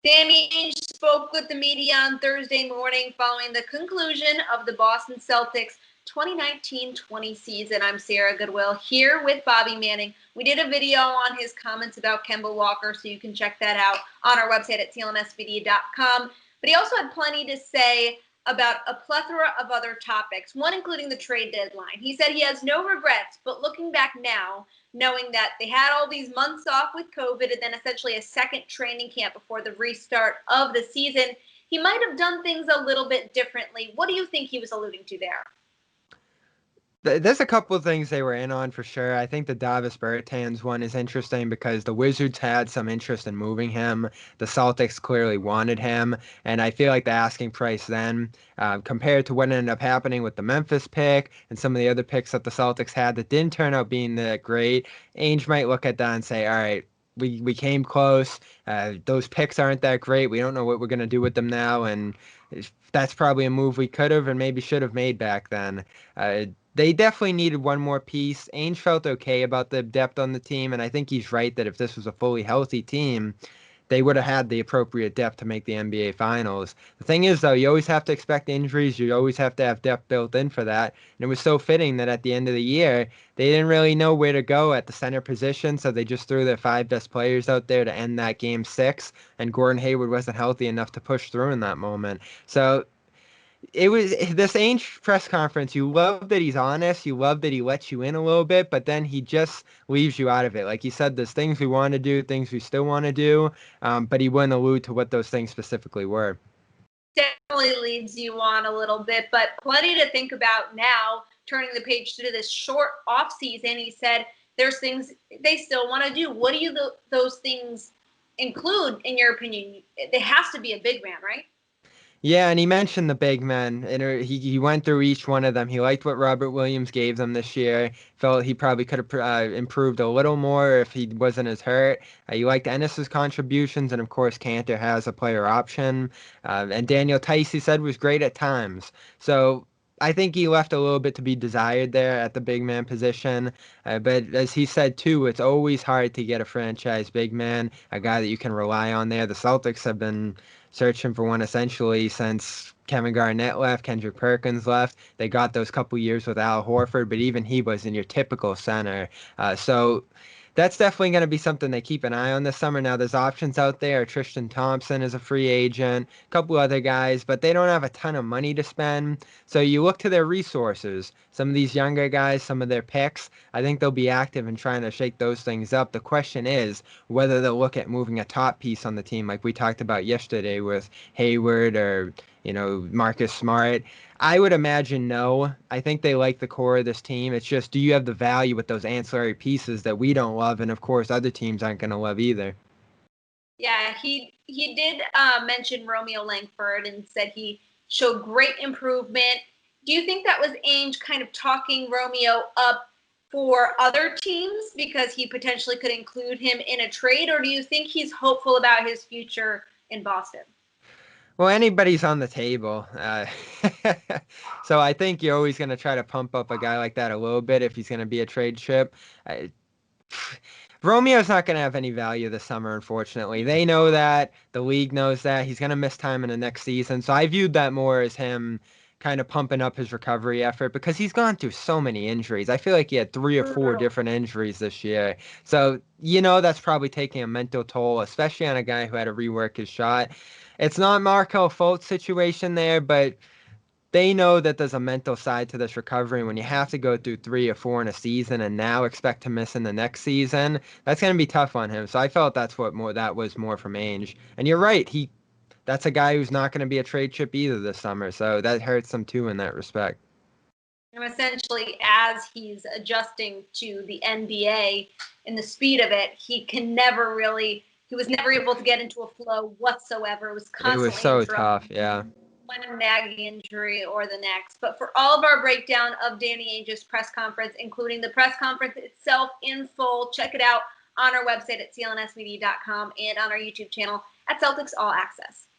Danny Ainge spoke with the media on Thursday morning following the conclusion of the Boston Celtics 2019-20 season. I'm Sarah Goodwill here with Bobby Manning. We did a video on his comments about Kemba Walker, so you can check that out on our website at CLNSmedia.com. But he also had plenty to say about a plethora of other topics, one including the trade deadline. He said he has no regrets, but looking back now, knowing that they had all these months off with COVID and then essentially a second training camp before the restart of the season, he might have done things a little bit differently. What do you think he was alluding to there? There's a couple of things they were in on for sure. I think the Davis Bertans one is interesting because the Wizards had some interest in moving him. The Celtics clearly wanted him, and I feel like the asking price then, compared to what ended up happening with the Memphis pick and some of the other picks that the Celtics had that didn't turn out being that great, Ainge might look at that and say, all right, we came close. Those picks aren't that great. We don't know what we're going to do with them now, and that's probably a move we could have and maybe should have made back then. They definitely needed one more piece. Ainge felt okay about the depth on the team, and I think he's right that if this was a fully healthy team, they would have had the appropriate depth to make the NBA Finals. The thing is, though, you always have to expect injuries. You always have to have depth built in for that. And it was so fitting that at the end of the year, they didn't really know where to go at the center position, so they just threw their five best players out there to end that game six, and Gordon Hayward wasn't healthy enough to push through in that moment. So it was this Ainge press conference. You love that he's honest. You love that he lets you in a little bit, but then he just leaves you out of it. Like you said, there's things we want to do, things we still want to do, but he wouldn't allude to what those things specifically were. Definitely leads you on a little bit, but plenty to think about now, turning the page to this short off season. He said there's things they still want to do. What do those things include, in your opinion? It has to be a big man, right? Yeah, and he mentioned the big men, and he went through each one of them. He liked what Robert Williams gave them this year. Felt he probably could have improved a little more if he wasn't as hurt. He liked Ennis's contributions, and of course, Cantor has a player option. And Daniel Tice, he said, was great at times. So I think he left a little bit to be desired there at the big man position. But as he said too, it's always hard to get a franchise big man, a guy that you can rely on there. The Celtics have been searching for one essentially since Kevin Garnett left, Kendrick Perkins left. They got those couple years with Al Horford, but even he wasn't your typical center. So that's definitely going to be something they keep an eye on this summer. Now, there's options out there. Tristan Thompson is a free agent, a couple other guys, but they don't have a ton of money to spend. So you look to their resources. Some of these younger guys, some of their picks, I think they'll be active in trying to shake those things up. The question is whether they'll look at moving a top piece on the team, like we talked about yesterday with Hayward or Marcus Smart. I would imagine no. I think they like the core of this team. It's just, do you have the value with those ancillary pieces that we don't love, and of course other teams aren't going to love either. Yeah, he did mention Romeo Langford and said he showed great improvement. Do you think that was Ainge kind of talking Romeo up for other teams because he potentially could include him in a trade, or do you think he's hopeful about his future in Boston? Well, anybody's on the table. So I think you're always going to try to pump up a guy like that a little bit if he's going to be a trade chip. Romeo's not going to have any value this summer, unfortunately. They know that. The league knows that. He's going to miss time in the next season. So I viewed that more as him kind of pumping up his recovery effort because he's gone through so many injuries. I feel like he had 3 or 4 different injuries this year. So, that's probably taking a mental toll, especially on a guy who had to rework his shot. It's not Markel Fultz situation there, but they know that there's a mental side to this recovery. When you have to go through 3 or 4 in a season and now expect to miss in the next season, that's going to be tough on him. So I felt that was more from Ainge. And you're right, that's a guy who's not going to be a trade chip either this summer. So that hurts him too in that respect. And essentially, as he's adjusting to the NBA and the speed of it, he was never able to get into a flow whatsoever. It was It was constantly so interrupted. tough, yeah. One nagging injury or the next. But for all of our breakdown of Danny Ainge's press conference, including the press conference itself in full, check it out on our website at clnsmedia.com and on our YouTube channel at Celtics All Access.